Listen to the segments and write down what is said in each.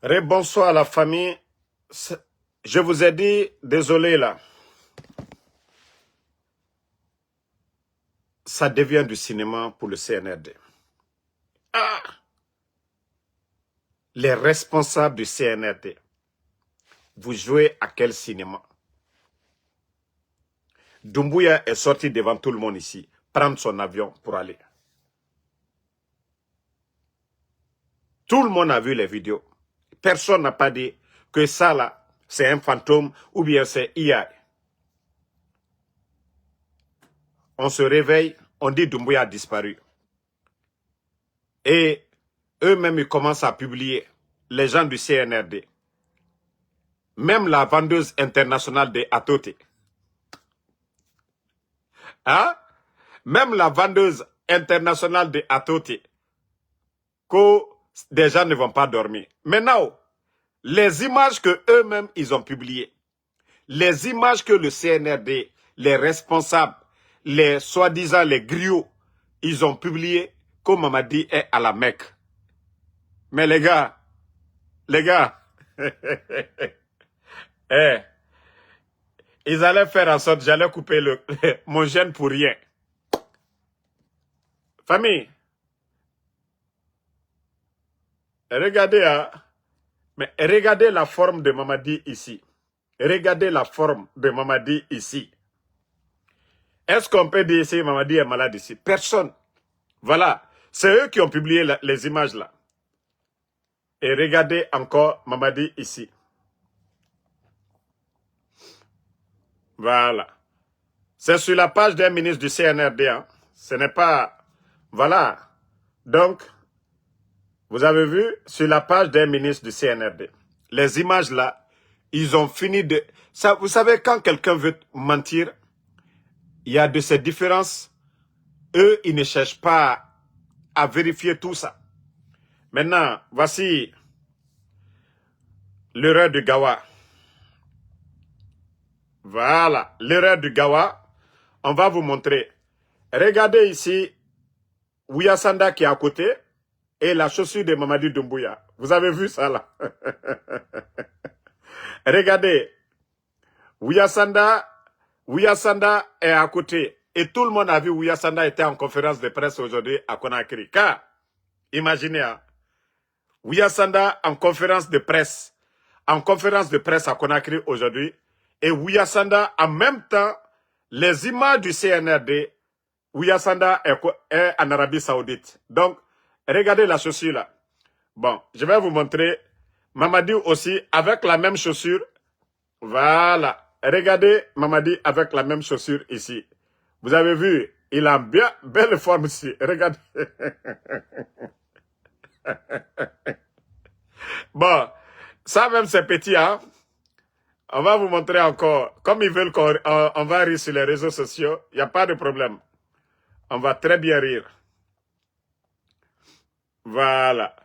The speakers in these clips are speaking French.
Bonsoir à la famille. Je vous ai dit, désolé là. Ça devient du cinéma pour le CNRD. Ah, les responsables du CNRD, vous jouez à quel cinéma? Doumbouya est sorti devant tout le monde ici, prendre son avion pour aller. Tout le monde a vu les vidéos. Personne n'a pas dit que ça là, c'est un fantôme ou bien c'est IA. On se réveille, on dit Doumbouya a disparu. Et eux-mêmes, ils commencent à publier, les gens du CNRD. Même la vendeuse internationale de Atoté. Hein? Même la vendeuse internationale de Atoté. Que des gens ne vont pas dormir. Maintenant, les images que eux-mêmes, ils ont publiées, les images que le CNRD, les responsables, les soi-disant les griots, ils ont publiées, comme Mamadi est à la Mecque. Mais les gars, eh, ils allaient faire en sorte, j'allais couper mon gène pour rien. Famille, regardez, hein, mais regardez la forme de Mamadi ici. Regardez la forme de Mamadi ici. Est-ce qu'on peut dire si Mamadi est malade ici? Personne. Voilà. C'est eux qui ont publié les images là. Et regardez encore Mamadi ici. Voilà. C'est sur la page d'un ministre du CNRD. Hein. Ce n'est pas... Voilà. Donc, vous avez vu sur la page d'un ministre du CNRD. Les images là, ils ont fini de... Ça, vous savez, quand quelqu'un veut mentir, il y a de ces différences. Eux, ils ne cherchent pas à vérifier tout ça. Maintenant, voici l'erreur du Gawa. Voilà, l'erreur du Gawa. On va vous montrer. Regardez ici, Ouyasanda qui est à côté et la chaussure de Mamadi Doumbouya. Vous avez vu ça là? Regardez, Ouyasanda est à côté. Et tout le monde a vu Ouyasanda était en conférence de presse aujourd'hui à Conakry. Car, imaginez, hein, Ouyasanda en conférence de presse à Conakry aujourd'hui. Et Ouyasanda, en même temps, les images du CNRD, Ouyasanda est en Arabie Saoudite. Donc, regardez la chaussure là. Bon, je vais vous montrer Mamadi aussi avec la même chaussure. Voilà. Regardez Mamadi avec la même chaussure ici. Vous avez vu, il a bien belle forme ici. Regardez. Bon, ça même c'est petit, hein. On va vous montrer encore. Comme ils veulent qu'on va rire sur les réseaux sociaux, il n'y a pas de problème. On va très bien rire. Voilà.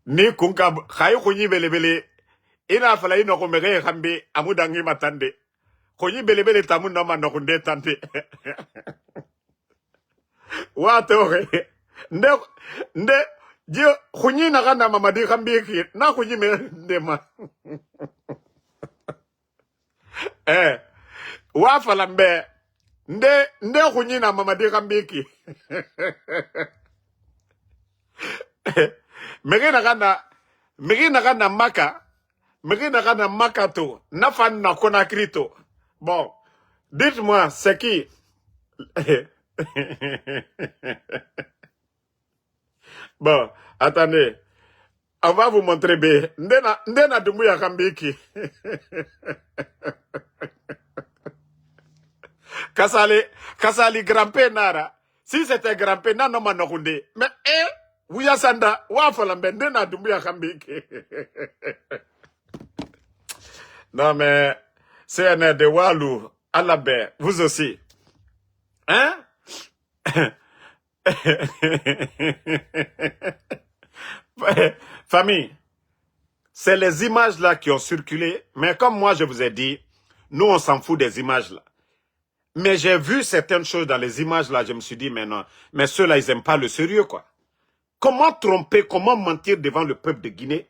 Ni kunka khayi khunyi belebele ina fala ino kumege khambi amudangi matande khunyi belebele tamu no manokunde tante wato nde je khunyi na kana Mamadi khambi ki na khunyi me ndema wa fala mbe nde khunyi na Mamadi khambi ki Mege na kana maka to, na fan na Conakry to. Bon, dites-moi, c'est qui? Bon, attendez. On va vous montrer B. Ndena Doumbouya Kambiki. Kasali grand-père Nara. Si c'était grand-père, non manokunde. Mais Ouyasanda, wafalambe, ndena Doumbouya Kambiki. Non mais, CNRD Walou, Alabé, vous aussi. Hein? Famille, c'est les images là qui ont circulé, mais comme moi je vous ai dit, nous on s'en fout des images là. Mais j'ai vu certaines choses dans les images là, je me suis dit, mais non, mais ceux-là, ils n'aiment pas le sérieux, quoi. Comment tromper, comment mentir devant le peuple de Guinée?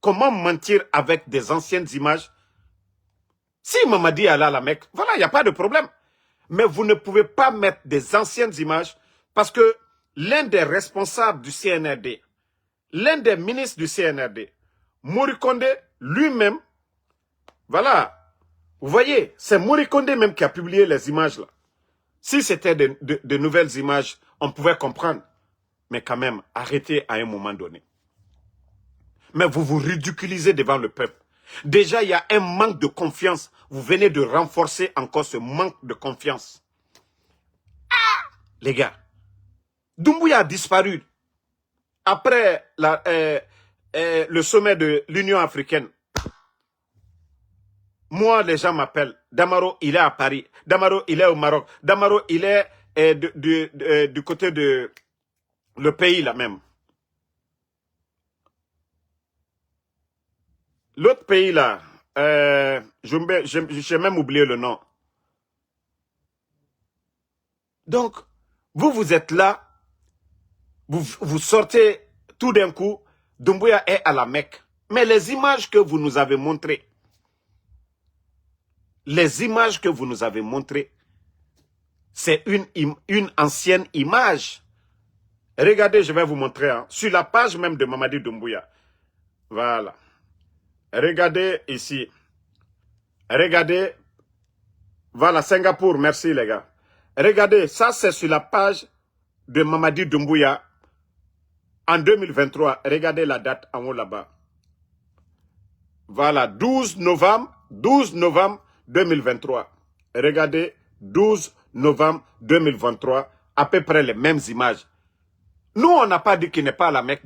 Comment mentir avec des anciennes images? Si Mamadi est allé à la Mecque, voilà, il n'y a pas de problème. Mais vous ne pouvez pas mettre des anciennes images parce que l'un des responsables du CNRD, l'un des ministres du CNRD, Morikonde, lui-même, voilà, vous voyez, c'est Morikonde même qui a publié les images là. Si c'était de nouvelles images, on pouvait comprendre. Mais quand même, arrêtez à un moment donné. Mais vous vous ridiculisez devant le peuple. Déjà, il y a un manque de confiance. Vous venez de renforcer encore ce manque de confiance. Ah, les gars, Doumbouya a disparu après le sommet de l'Union africaine. Moi, les gens m'appellent. Damaro, il est à Paris. Damaro, il est au Maroc. Damaro, il est du côté de le pays là même. L'autre pays là, j'ai même oublié le nom. Donc, vous êtes là, vous sortez tout d'un coup, Doumbouya est à la Mecque. Mais les images que vous nous avez montrées, c'est une ancienne image. Regardez, je vais vous montrer, hein, sur la page même de Mamadi Doumbouya. Voilà. Regardez ici. Regardez. Voilà, Singapour, merci les gars. Regardez, ça c'est sur la page de Mamadi Doumbouya en 2023. Regardez la date en haut là-bas. Voilà, 12 novembre 2023. Regardez, 12 novembre 2023, à peu près les mêmes images. Nous, on n'a pas dit qu'il n'est pas à la Mecque,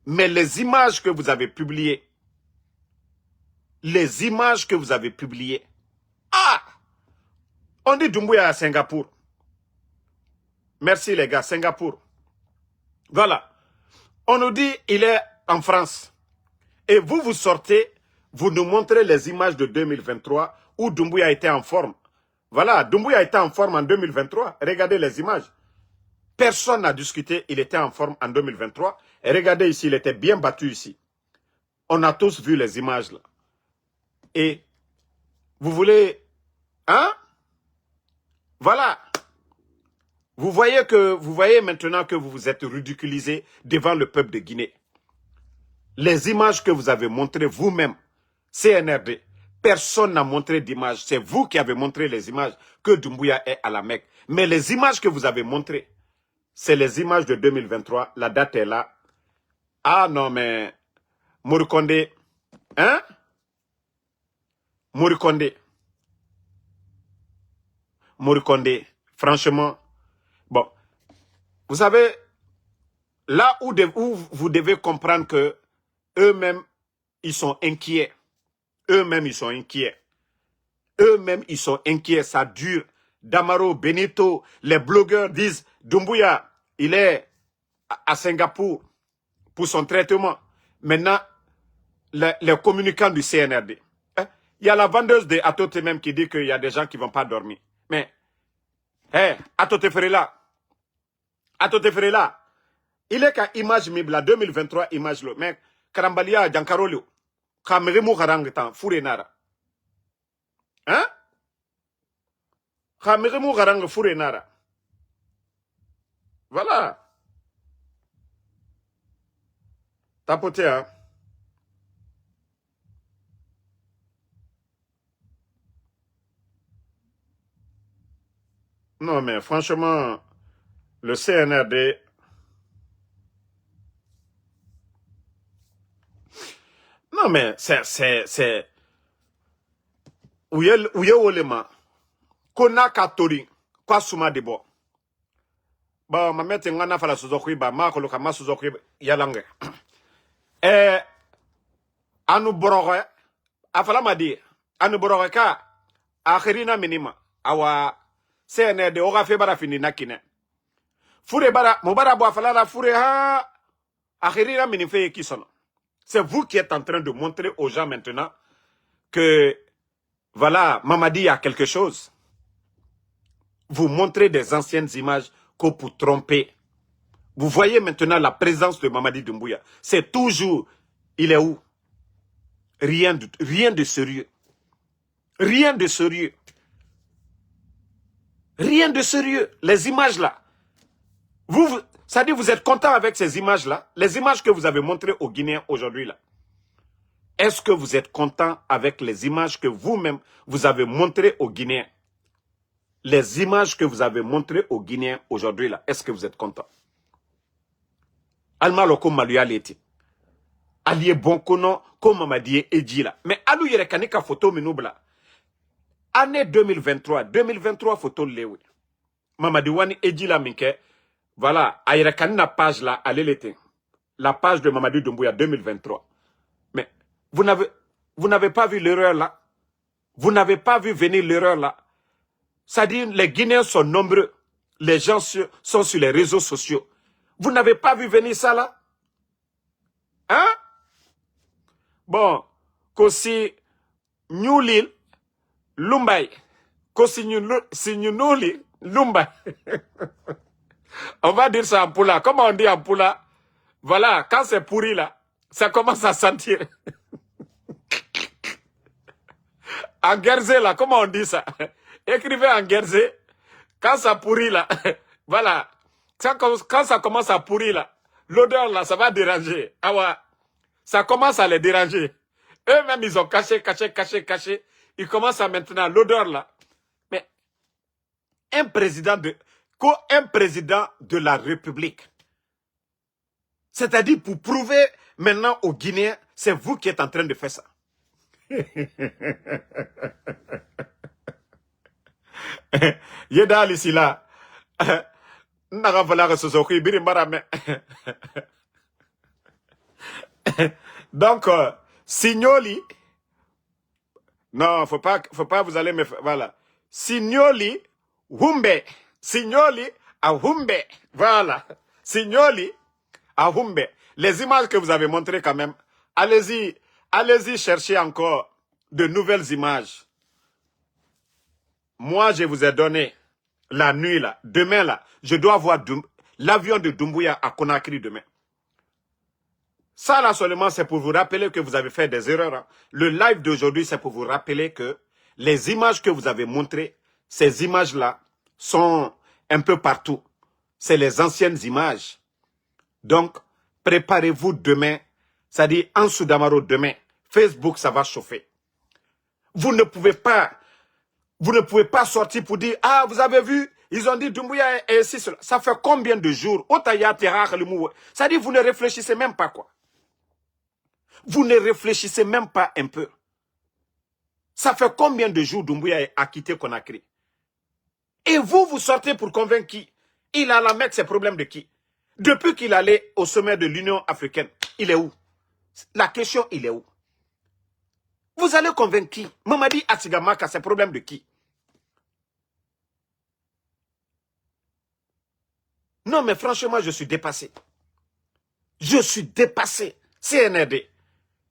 mais les images que vous avez publiées, ah, on dit Doumbouya à Singapour. Merci les gars, Singapour. Voilà. On nous dit il est en France. Et vous sortez, vous nous montrez les images de 2023 où Doumbouya était en forme. Voilà, Doumbouya était en forme en 2023. Regardez les images. Personne n'a discuté, il était en forme en 2023. Et regardez ici, il était bien battu ici. On a tous vu les images là. Et vous voulez... Hein? Voilà. Vous voyez maintenant que vous vous êtes ridiculisé devant le peuple de Guinée. Les images que vous avez montrées vous-même, CNRD, personne n'a montré d'image. C'est vous qui avez montré les images que Doumbouya est à la Mecque. Mais les images que vous avez montrées, c'est les images de 2023. La date est là. Ah non, mais... Morikonde, hein? Morikonde, franchement, bon, vous savez, là où vous devez comprendre que eux-mêmes, ils sont inquiets. Eux-mêmes, ils sont inquiets, ça dure. Damaro, Benito, les blogueurs disent, Doumbouya, il est à Singapour pour son traitement. Maintenant, les communicants du CNRD. Il y a la vendeuse de Atote même qui dit qu'il y a des gens qui ne vont pas dormir. Mais, Atote Ferela, il est qu'à image mibla 2023 image lo. Mais, Karambalia, Jankarolio, Kameremu Harangetan, Furenara. Hein? Kameremu Harang Furenara. Voilà. Tapoté, hein? Non, mais franchement, le CNRD... Non, mais c'est... Ouye olema. Kona katori. Kwa suma debo. Ba, ma mette ngana fala suzokwi ba. Ma koloka ma suzokwi yalange. Anu boroge. Afala ma di. Anu boroge ka. Akhirina minima. Awa... CNRD oga fe bara fini nakine. Fure bara, mubara bo afala la fure ha. Akhirina minife kisono. C'est vous qui êtes en train de montrer aux gens maintenant que, voilà, Mamadi a quelque chose. vous montrez des anciennes images que pour tromper. Vous voyez maintenant la présence de Mamadi Doumbouya. C'est toujours, il est où? Rien de sérieux. Rien de sérieux. Rien de sérieux. Les images là. Ça dit, vous êtes content avec ces images là? Les images que vous avez montrées aux Guinéens aujourd'hui là. Est-ce que vous êtes content avec les images que vous-même, vous avez montrées aux Guinéens? Les images que vous avez montrées aux Guinéens aujourd'hui là. Est-ce que vous êtes content? Alma loko maluyaleti. Allié bon kono, comme Mamadi Edji là. Mais alou yere kanika photo minoubla. Année 2023 photo lewe. Mamadi Wani Edji la minke. Voilà, ayere kanina page là, allez l'été. La page de Mamadi Doumbouya 2023. Mais vous n'avez pas vu l'erreur là. Vous n'avez pas vu venir l'erreur là. C'est-à-dire, les Guinéens sont nombreux. Les gens sont sur les réseaux sociaux. Vous n'avez pas vu venir ça là? Hein? Bon, Kosi Newlil, Lumbay. Kosi Newlil, Lumbay. On va dire ça en poula. Comment on dit en poula? Voilà, quand c'est pourri là, ça commence à sentir. En guerzé là, comment on dit ça? Écrivez en guerzé. Quand ça pourrit là, voilà. Quand ça commence à pourrir là, l'odeur là, ça va déranger. Ah ouais. Ça commence à les déranger. Eux-mêmes, ils ont caché. Ils commencent à maintenant l'odeur là. Mais un président de la République. C'est-à-dire pour prouver maintenant aux Guinéens, c'est vous qui êtes en train de faire ça. Yeda ici là. Donc, Signoli, non, faut pas vous allez me faire, voilà. Signoli, Humbe, Signoli à Humbe, voilà. Signoli à Humbe. Les images que vous avez montrées quand même, allez-y chercher encore de nouvelles images. Moi, je vous ai donné la nuit là, demain là, je dois voir l'avion de Doumbouya à Conakry demain. Ça là seulement, c'est pour vous rappeler que vous avez fait des erreurs. Hein. Le live d'aujourd'hui, c'est pour vous rappeler que les images que vous avez montrées, ces images-là sont un peu partout. C'est les anciennes images. Donc, préparez-vous demain, c'est-à-dire en Soudamaro demain. Facebook, ça va chauffer. Vous ne pouvez pas sortir pour dire, ah, vous avez vu, ils ont dit Doumbouya et ainsi cela. Ça fait combien de jours? C'est-à-dire, vous ne réfléchissez même pas quoi. Vous ne réfléchissez même pas un peu. Ça fait combien de jours Doumbouya a quitté Conakry? Et vous sortez pour convaincre qui? Il a la mettre ses problèmes de qui? Depuis qu'il allait au sommet de l'Union africaine, il est où? La question, il est où? Vous allez convaincre qui? Mamadi Atsigamaka, ses problèmes de qui? Non, mais franchement, je suis dépassé. Je suis dépassé. CNRD.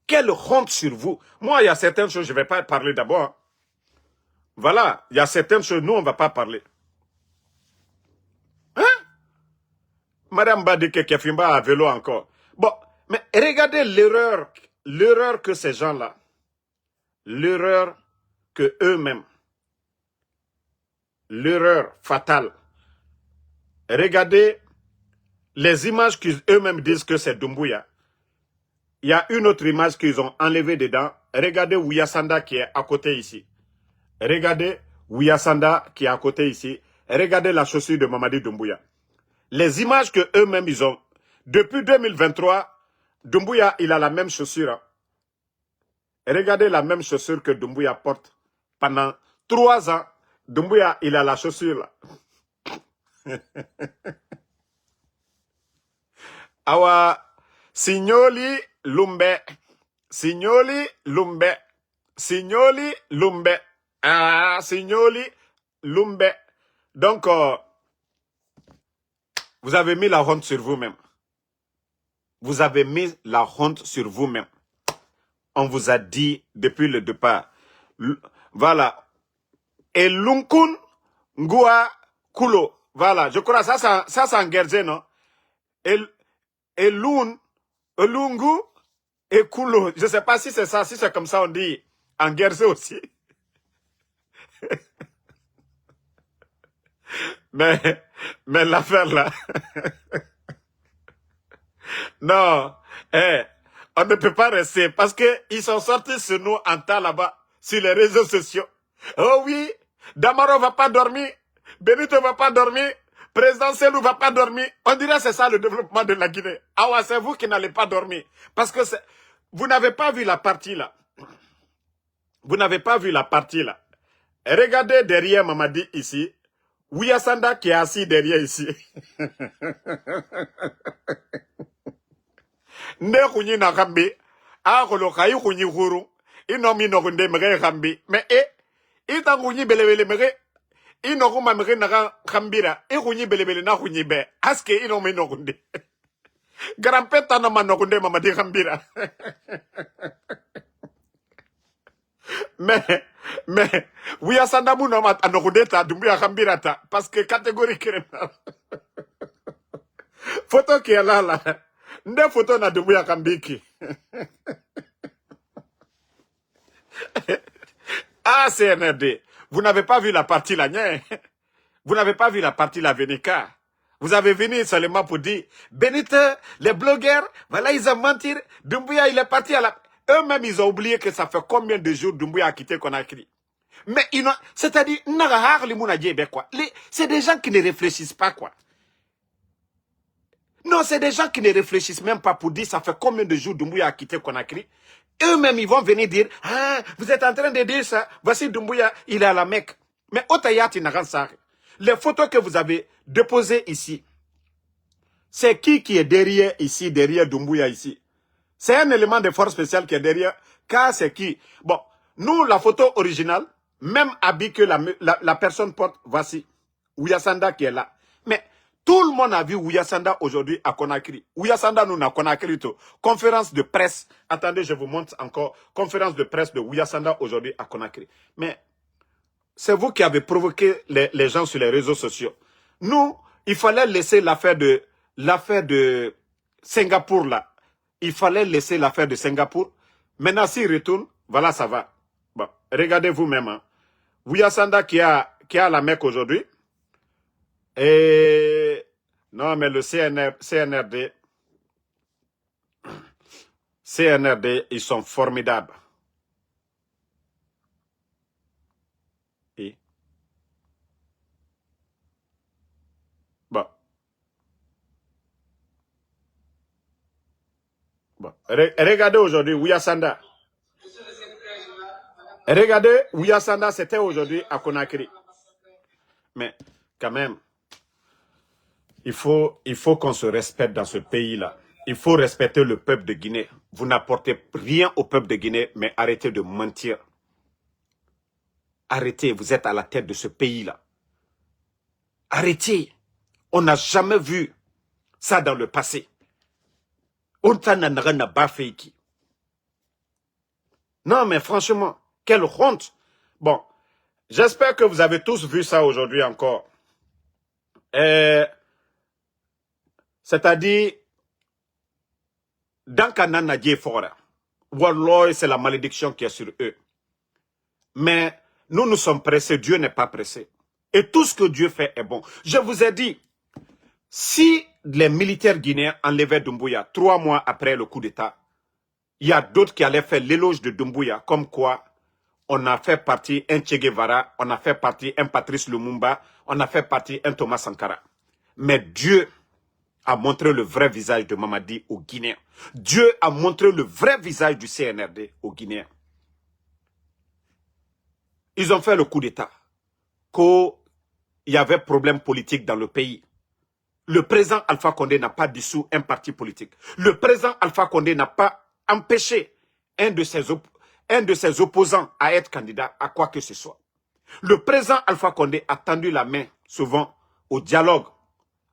Quelle honte sur vous. Moi, il y a certaines choses, je ne vais pas parler d'abord. Voilà, il y a certaines choses, nous, on ne va pas parler. Hein? Madame Badike Kefimba à vélo encore. Bon, mais regardez l'erreur que ces gens-là, l'erreur que eux-mêmes, l'erreur fatale. Regardez les images qu'eux-mêmes disent que c'est Doumbouya. Il y a une autre image qu'ils ont enlevée dedans. Regardez Ouyasanda qui est à côté ici. Regardez Ouyasanda qui est à côté ici. Regardez la chaussure de Mamadi Doumbouya. Les images que eux-mêmes ils ont. Depuis 2023, Doumbouya, il a la même chaussure. Hein. Regardez la même chaussure que Doumbouya porte. Pendant 3 ans, Doumbouya, il a la chaussure là. Awa, Signoli Lumbe. Signoli Lumbe. Signoli Lumbe. Ah, Signoli Lumbe. Donc, vous avez mis la honte sur vous-même. Vous avez mis la honte sur vous-même. On vous a dit depuis le départ. Voilà. Et Lunkun Ngua Kulo. Voilà, je crois ça c'est en Guernsey, non? Et, et Lungu et Kulo. Je ne sais pas si c'est ça, si c'est comme ça on dit en Guernsey aussi. Mais, mais l'affaire là, non, on ne peut pas rester parce que ils sont sortis sur nous en temps là-bas, sur les réseaux sociaux. Oh oui, Damaro va pas dormir, Benito va pas dormir, Président Selou va pas dormir. On dirait que c'est ça le développement de la Guinée. Ah ouais, c'est vous qui n'allez pas dormir. Parce que vous n'avez pas vu la partie là. Vous n'avez pas vu la partie là. Regardez derrière Mamadi ici. Ouyasanda qui est assis derrière ici. Ne kunyi na kambi. A kolo kayi kunyi huru. Inomi no kunde mege kambi. Mais ita kunyi belebele mege. Ino kuma mege na kambira. Kunyi belebele na kunyi be. Aske inomi no kunde. Garampeta no man no kunde Mamadi kambira. Mais, Ouyasanda mou no mat anokudeta Doumbouya kambirata. Parce que catégorie criminelle. Photo qui est là. Nde photo na Doumbouya kambiki. Ah, CNRD. Vous n'avez pas vu la partie là, nye. Vous n'avez pas vu la partie là, Vénica. Vous avez venu seulement pour dire, Benite, les blogueurs, voilà, ils ont menti. Doumbouya, il est parti à la... Eux-mêmes, ils ont oublié que ça fait combien de jours Doumbouya a quitté Conakry. Mais c'est-à-dire, c'est des gens qui ne réfléchissent pas, quoi. Non, c'est des gens qui ne réfléchissent même pas pour dire ça fait combien de jours Doumbouya a quitté Conakry. Eux-mêmes, ils vont venir dire, ah, vous êtes en train de dire ça, voici Doumbouya, il est à la Mecque. Mais Otayati Naransa, les photos que vous avez déposées ici, c'est qui est derrière ici, derrière Doumbouya ici? C'est un élément de force spéciale qui est derrière. Car c'est qui? Bon, nous, la photo originale, même habit que la personne porte, voici. Ouyasanda qui est là. Mais tout le monde a vu Ouyasanda aujourd'hui à Conakry. Ouyasanda nous n'a Conakry tout. Conférence de presse. Attendez, je vous montre encore. Conférence de presse de Ouyasanda aujourd'hui à Conakry. Mais c'est vous qui avez provoqué les gens sur les réseaux sociaux. Nous, il fallait laisser l'affaire de Singapour là. Il fallait laisser l'affaire de Singapour. Maintenant, s'il retourne, voilà, ça va. Bon, regardez vous-même. Hein. Ouyasanda qui a la Mecque aujourd'hui. Et non, mais le CNRD, ils sont formidables. Et bon. Bon. Regardez aujourd'hui Ouyasanda. Regardez Ouyasanda, c'était aujourd'hui à Conakry. Mais quand même, il faut qu'on se respecte dans ce pays-là. Il faut respecter le peuple de Guinée. Vous n'apportez rien au peuple de Guinée, mais arrêtez de mentir. Arrêtez, vous êtes à la tête de ce pays-là. Arrêtez. On n'a jamais vu ça dans le passé. Non, mais franchement, quelle honte. Bon, j'espère que vous avez tous vu ça aujourd'hui encore. C'est-à-dire, dans Kanana Djefora, Wallah, c'est la malédiction qui est sur eux. Mais nous sommes pressés, Dieu n'est pas pressé. Et tout ce que Dieu fait est bon. Je vous ai dit, si les militaires guinéens enlevaient Doumbouya 3 mois après le coup d'État, il y a d'autres qui allaient faire l'éloge de Doumbouya, comme quoi on a fait partie un Che Guevara, on a fait partie un Patrice Lumumba, on a fait partie un Thomas Sankara. Mais Dieu a montré le vrai visage de Mamadi aux Guinéens. Dieu a montré le vrai visage du CNRD aux Guinéens. Ils ont fait le coup d'État. Qu'il y avait problème politique dans le pays. Le président Alpha Condé n'a pas dissous un parti politique. Le président Alpha Condé n'a pas empêché un de ses opposants à être candidat à quoi que ce soit. Le président Alpha Condé a tendu la main souvent au dialogue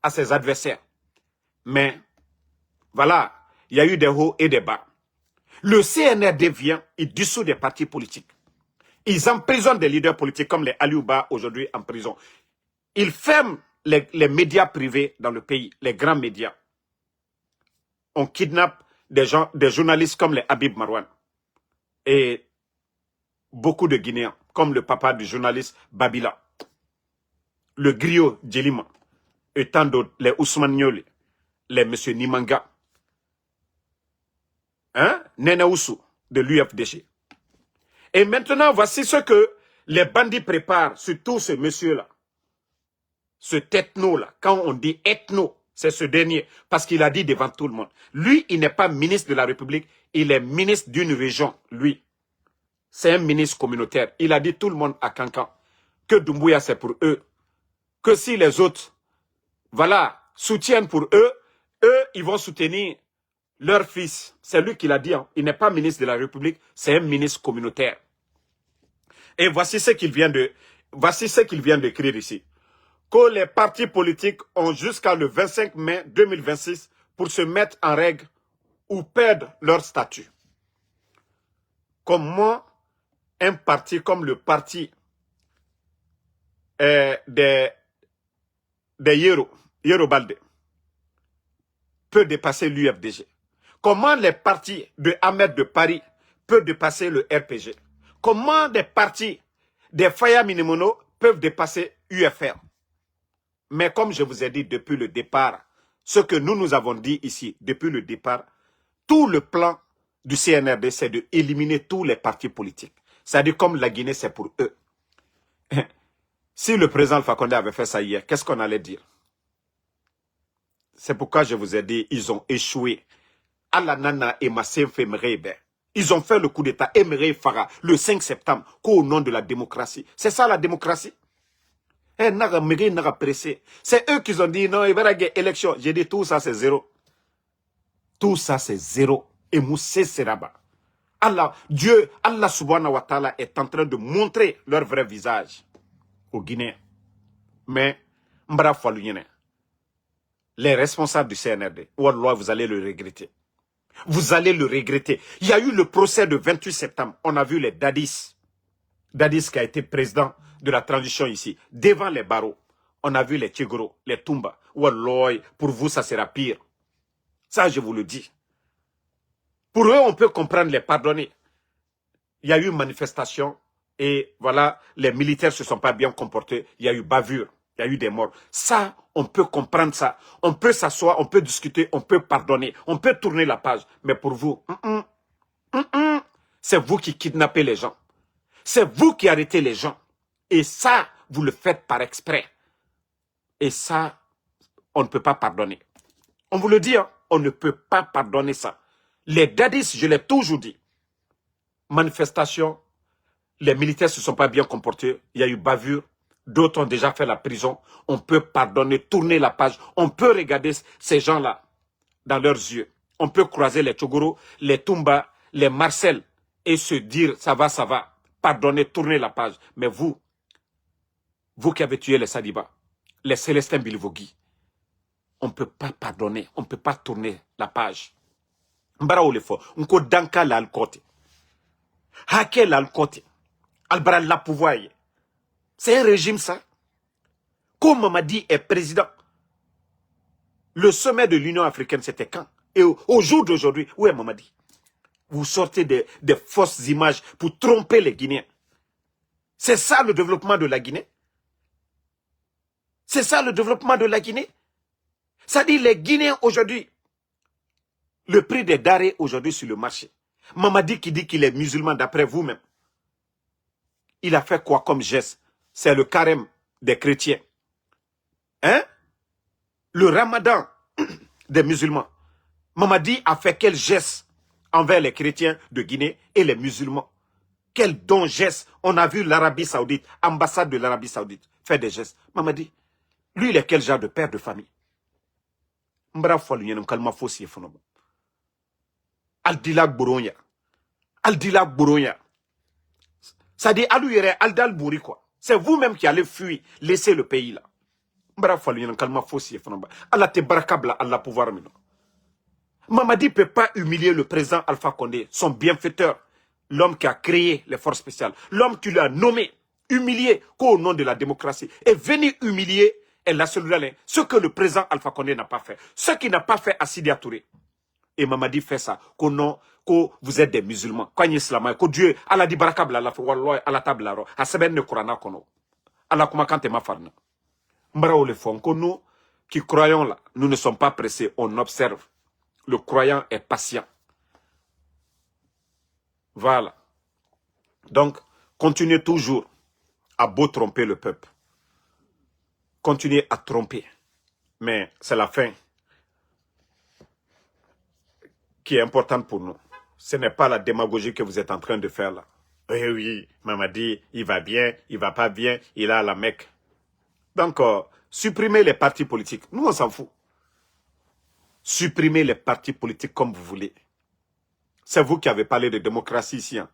à ses adversaires. Mais voilà, il y a eu des hauts et des bas. Le CNRD vient, il dissout des partis politiques. Ils emprisonnent des leaders politiques comme les Aliouba aujourd'hui en prison. Il ferme les médias privés dans le pays, les grands médias. On kidnappe des journalistes comme les Habib Marwan et beaucoup de Guinéens, comme le papa du journaliste Babila, le griot Djelima, et tant d'autres, les Ousmane Niolé, les M. Nimanga, hein, Nene Oussou de l'UFDG. Et maintenant, voici ce que les bandits préparent sur tout ce monsieur-là. Ce ethno-là. Quand on dit ethno, c'est ce dernier. Parce qu'il a dit devant tout le monde. Lui, il n'est pas ministre de la République. Il est ministre d'une région, lui. C'est un ministre communautaire. Il a dit tout le monde à Cancan que Doumbouya, c'est pour eux. Que si les autres, voilà, soutiennent pour eux, ils vont soutenir leur fils. C'est lui qui l'a dit. Hein. Il n'est pas ministre de la République. C'est un ministre communautaire. Et voici ce qu'il vient d'écrire ici. Que les partis politiques ont jusqu'à le 25 mai 2026 pour se mettre en règle ou perdre leur statut. Comment un parti comme le parti des Yero Balde peut dépasser l'UFDG? Comment les partis de Ahmed de Paris peuvent dépasser le RPG? Comment des partis des Faya Minimono peuvent dépasser UFR? Mais comme je vous ai dit depuis le départ, ce que nous avons dit ici depuis le départ, tout le plan du CNRD, c'est d'éliminer tous les partis politiques. C'est-à-dire comme la Guinée, c'est pour eux. Si le président Alpha Condé avait fait ça hier, qu'est-ce qu'on allait dire? C'est pourquoi je vous ai dit, ils ont échoué. Alanana et Massenfe Mrebe. Ils ont fait le coup d'État Emeré Farah le 5 septembre, qu'au nom de la démocratie. C'est ça la démocratie? C'est eux qui ont dit non, il va y avoir une élection. J'ai dit tout ça c'est zéro. Tout ça c'est zéro. Et Moussé Seraba. Allah, Dieu, Allah subhanahu wa ta'ala est en train de montrer leur vrai visage aux Guinéens. Mais, Mbra Faluyene, les responsables du CNRD, Wallah, vous allez le regretter. Vous allez le regretter. Il y a eu le procès de 28 septembre. On a vu les Dadis. Dadis qui a été président de la transition ici. Devant les barreaux, on a vu les Tigoro, les Tumba. Wallah, pour vous, ça sera pire. Ça, je vous le dis. Pour eux, on peut comprendre, les pardonner. Il y a eu une manifestation et voilà, les militaires ne se sont pas bien comportés. Il y a eu bavure, il y a eu des morts. Ça, on peut comprendre ça. On peut s'asseoir, on peut discuter, on peut pardonner, on peut tourner la page. Mais pour vous, c'est vous qui kidnappez les gens. C'est vous qui arrêtez les gens. Et ça, vous le faites par exprès. Et ça, on ne peut pas pardonner. On vous le dit, hein, on ne peut pas pardonner ça. Les Dadis, je l'ai toujours dit, manifestation, les militaires ne se sont pas bien comportés, il y a eu bavure, d'autres ont déjà fait la prison, on peut pardonner, tourner la page, on peut regarder ces gens-là dans leurs yeux, on peut croiser les Tchogoro, les Tumba, les Marcel et se dire ça va, pardonner, tourner la page. Mais vous qui avez tué les Sadiba, les Célestins Bilvogui, on ne peut pas pardonner, on ne peut pas tourner la page. Mbara olefo, nko danka la alkote. Hake la alkote. Albara la pouvoir. C'est un régime ça. Comme Mamadi est président. Le sommet de l'Union africaine, c'était quand? Et au jour d'aujourd'hui, où est Mamadi? Vous sortez des fausses images pour tromper les Guinéens. C'est ça le développement de la Guinée? C'est ça le développement de la Guinée? Ça dit les Guinéens aujourd'hui, le prix des denrées aujourd'hui sur le marché. Mamadi qui dit qu'il est musulman d'après vous-même. Il a fait quoi comme geste? C'est le carême des chrétiens. Hein? Le ramadan des musulmans. Mamadi a fait quel geste envers les chrétiens de Guinée et les musulmans? Quel don geste? On a vu l'Arabie Saoudite, ambassade de l'Arabie Saoudite, faire des gestes. Mamadi, lui il est quel genre de père de famille? Mbra Falunyen kalma fosi fonoba. Aldilak Bouronya. Aldilak Bouronya. Ça dit, Alouire, Aldal Bouri, quoi. C'est vous-même qui allez fuir, laisser le pays là. Mbra Falunyen kalma fosi fonoba. Allah te barakabla, Allah pouvoir mino. Mamadi ne peut pas humilier le président Alpha Condé, son bienfaiteur, l'homme qui a créé les forces spéciales, l'homme qui lui a nommé humilier qu'au nom de la démocratie et venir humilier et la solidarité, ce que le président Alpha Condé n'a pas fait, ce qu'il n'a pas fait à Sidi Touré. Et Mamadi fait ça, qu'au nom, que vous êtes des musulmans, que Dieu, Allah dit barakabla, Allah tabla, à semaine de Korana kono, Allah kuma kante ma farna. Mbrao le fond, que nous qui croyons là, nous ne sommes pas pressés, on observe. Le croyant est patient. Voilà. Donc, continuez toujours à beau tromper le peuple. Continuez à tromper. Mais c'est la fin qui est importante pour nous. Ce n'est pas la démagogie que vous êtes en train de faire là. Oui, oui, Mamadi, il va bien, il va pas bien, il a la Mecque. Donc, supprimez les partis politiques. Nous, on s'en fout. Supprimez les partis politiques comme vous voulez. C'est vous qui avez parlé de démocratie ici. Hein.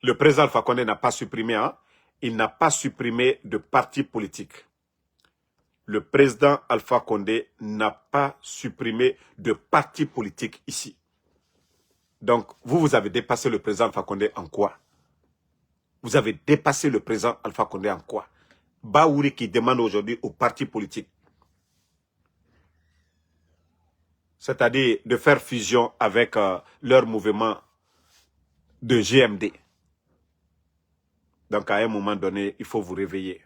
Le président Alpha Condé n'a pas supprimé. Hein. Il n'a pas supprimé de partis politiques. Le président Alpha Condé n'a pas supprimé de partis politiques ici. Donc, vous avez dépassé le président Alpha Condé en quoi? Vous avez dépassé le président Alpha Condé en quoi? Baouri qui demande aujourd'hui aux partis politiques, c'est-à-dire de faire fusion avec leur mouvement de GMD. Donc, à un moment donné, il faut vous réveiller.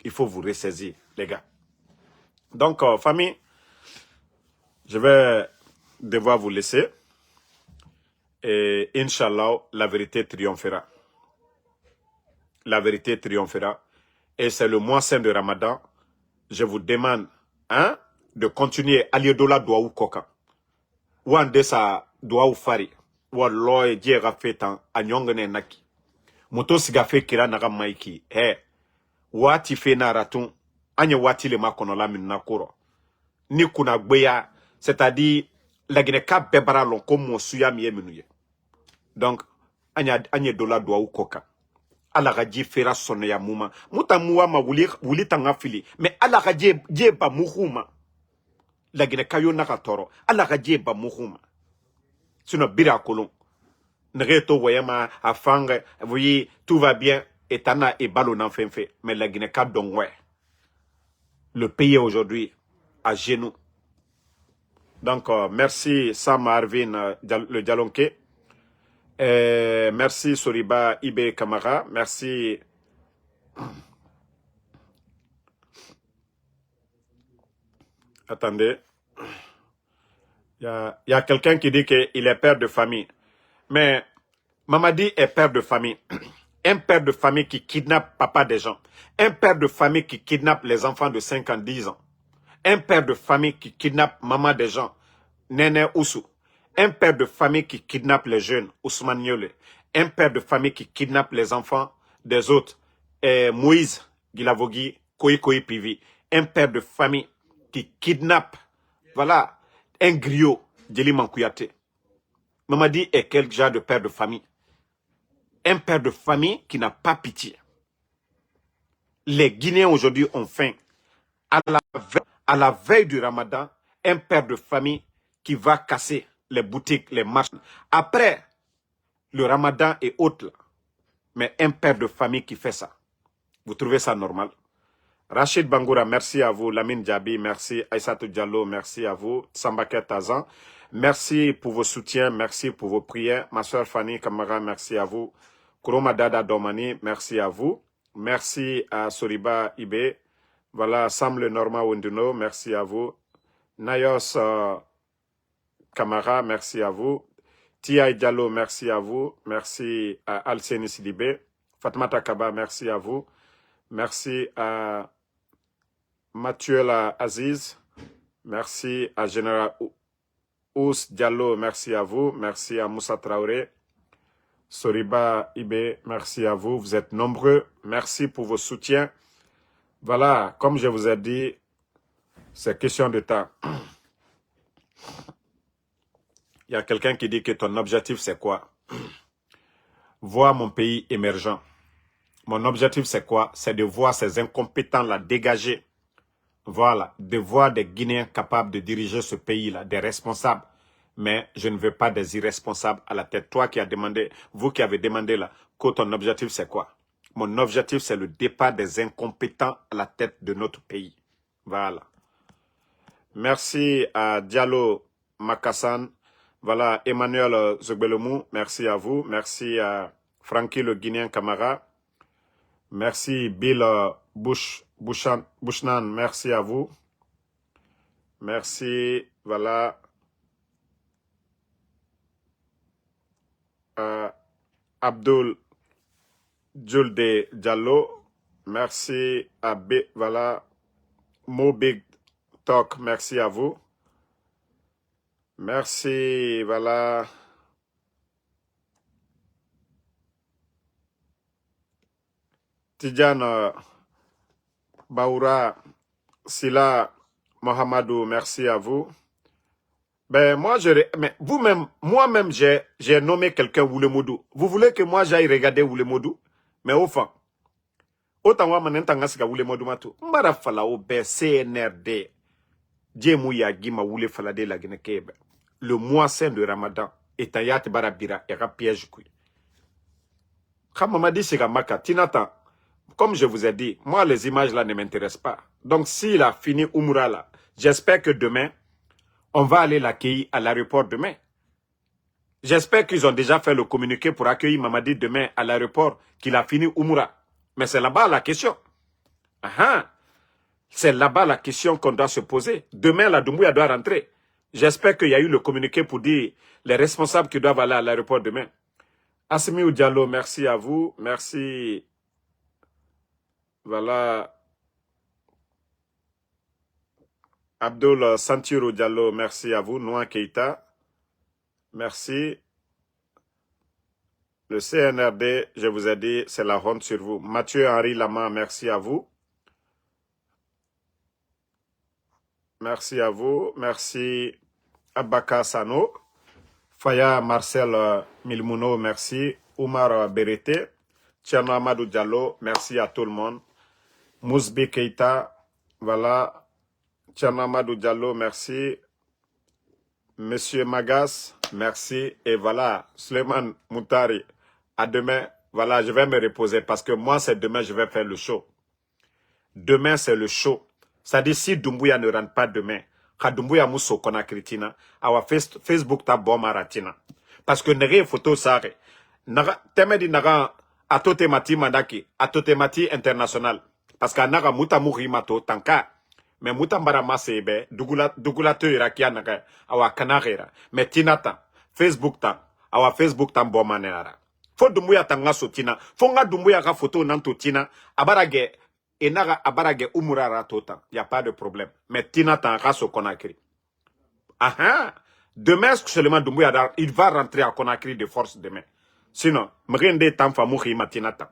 Il faut vous ressaisir, les gars. Donc, famille, je vais devoir vous laisser. Et Inch'Allah, la vérité triomphera. La vérité triomphera. Et c'est le mois saint de Ramadan. Je vous demande hein, de continuer à lire Dola Douaou Koka. Ou en dessa Douaou Fari. Ou loye djera fetan a nyongene naki. Moto siga fe kira naga maiki. Wati fe na ratun. Anye wati le makonola min nakuro. Ni kuna gbeya. C'est-à-dire, la Guinée-Ka bebara lon comme mon suya miye minouye. Donc, anye Dola Douaou Koka. Ala gaji fera sonne ya mouma. Mouta moua ma wuli tanga fili. Mais ala gaji ba mouhouma. La Guinée-Ka yo naka toro. Ala gaji ba mouhouma. Sinon, bira kolon. Nreto voyama à fang, vous voyez, tout va bien, et tana et ballon en fait. Mais la Guinée-Ka donc ouais. Le pays aujourd'hui à genoux. Donc, merci Sam Arvin, le Dialonké. Merci Soriba Ibe Kamara. Merci. Attendez. Il y a quelqu'un qui dit qu'il est père de famille. Mais Mamadi est père de famille. Un père de famille qui kidnappe papa des gens. Un père de famille qui kidnappe les enfants de 5 ans, 10 ans. Un père de famille qui kidnappe maman des gens. Nene Oussou. Un père de famille qui kidnappe les jeunes. Ousmane Niole. Un père de famille qui kidnappe les enfants des autres. Moïse Guilavogui, Koyi Pivi. Un père de famille qui kidnappe, voilà, un griot, Djeli Mankouyate. Mamadi est quel genre de père de famille? Un père de famille qui n'a pas pitié. Les Guinéens aujourd'hui ont faim. À la veille du Ramadan, un père de famille qui va casser les boutiques, les marches. Après le Ramadan et autres, là. Mais un père de famille qui fait ça. Vous trouvez ça normal? Rachid Bangoura, merci à vous. Lamine Djabi, merci. Aïssatou Diallo, merci à vous. Sambaket Tazan, merci pour vos soutiens, merci pour vos prières. Ma soeur Fanny Kamara, merci à vous. Kuroma Dada Domani, merci à vous. Merci à Soriba Ibe. Voilà, Sam Le Norma Wenduno, merci à vous. Nayos Kamara, merci à vous. Tia Diallo, merci à vous. Merci à Alseni Sidibé. Fatmata Kaba, merci à vous. Merci à Mathieu Aziz. Merci à Général Ous Diallo, merci à vous. Merci à Moussa Traoré. Soriba Ibe, merci à vous. Vous êtes nombreux. Merci pour vos soutiens. Voilà, comme je vous ai dit, c'est question de temps. Il y a quelqu'un qui dit que ton objectif, c'est quoi? Voir mon pays émergent. Mon objectif, c'est quoi? C'est de voir ces incompétents-là dégager. Voilà, de voir des Guinéens capables de diriger ce pays-là, des responsables. Mais je ne veux pas des irresponsables à la tête. Toi qui as demandé, vous qui avez demandé là, que ton objectif, c'est quoi? Mon objectif, c'est le départ des incompétents à la tête de notre pays. Voilà. Merci à Diallo Makassan. Voilà, Emmanuel Zogbelemou, merci à vous. Merci à Francky le Guinéen Camara. Merci Bill Bushnan, merci à vous. Merci, voilà. Abdul Julde Diallo, merci à B, voilà. Mo Big Talk, merci à vous. Merci, voilà. Tidjane Baoura, Sila Mohamedou, merci à vous. Ben, mais vous-même, moi-même, j'ai nommé quelqu'un Woulemodou. Vous voulez que moi j'aille regarder Woulemodou? Mais au fond, autant moi, je Woulemodou matou. Mbara fala au CNRD. Djemouya Gima Woule Falade la Guinée-Kebe. Le mois saint de Ramadan. Et Tayat Barabira et piège kui. Kamamadi Sigamaka, Tinata. Comme je vous ai dit, moi les images là ne m'intéressent pas. Donc s'il a fini Umura là, j'espère que demain, on va aller l'accueillir à l'aéroport demain. J'espère qu'ils ont déjà fait le communiqué pour accueillir Mamadi demain à l'aéroport, qu'il a fini Umura. Mais c'est là-bas la question. C'est là-bas la question qu'on doit se poser. Demain, la Doumbouya doit rentrer. J'espère qu'il y a eu le communiqué pour dire les responsables qui doivent aller à l'aéroport demain. Assimi Diallo, merci à vous. Merci. Voilà. Abdul Santiro Diallo, merci à vous. Noa Keita, merci. Le CNRD, je vous ai dit, c'est la honte sur vous. Mathieu-Henri Lama, merci à vous. Merci à vous. Merci Abaka Sano. Faya Marcel Milmouno, merci. Oumar Berete. Tcherno Amadou Diallo, merci à tout le monde. Mousbi Keita, voilà. Tcherno Amadou Diallo, merci. Monsieur Magas, merci. Et voilà, Suleiman Moutari, à demain. Voilà, je vais me reposer parce que moi, c'est demain, je vais faire le show. Demain, c'est le show. C'est-à-dire, si Doumbouya ne rentre pas demain, quand Doumbouya Mousso Konakri tina, awa Facebook ta bon maratina. Parce que nere photo sare. Teme di naga atote mati mandaki, atote mati international. Parce que naga muta mouri mato tanka. Mais muta mbarama sebe, dugula te irakia naga, awa kanarera. Mais tinata, Facebook ta, awa Facebook ta bon manera. Fo Doumbouya tanga so tina, fo nga Doumbouya ka photo nanto tina, abarage, et naga abarage umurara tota, y a pas de problème. Mais tina tanga so Conakry. Demain, seulement Doumbouya, il va rentrer à Conakry de force demain. Sinon, m'rende tamfa mouhi matinata.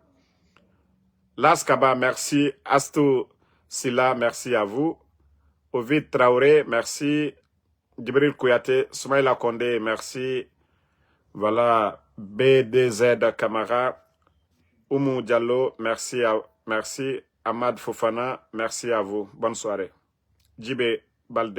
Laskaba, merci. Astou Sila, merci à vous. Ovid Traoré, merci. Djibril Kouyaté, Soumaïla Kondé, merci. Voilà, BDZ Kamara. Oumou Diallo, merci. Merci. Ahmad Fofana, merci à vous. Bonne soirée. Djibé Balde.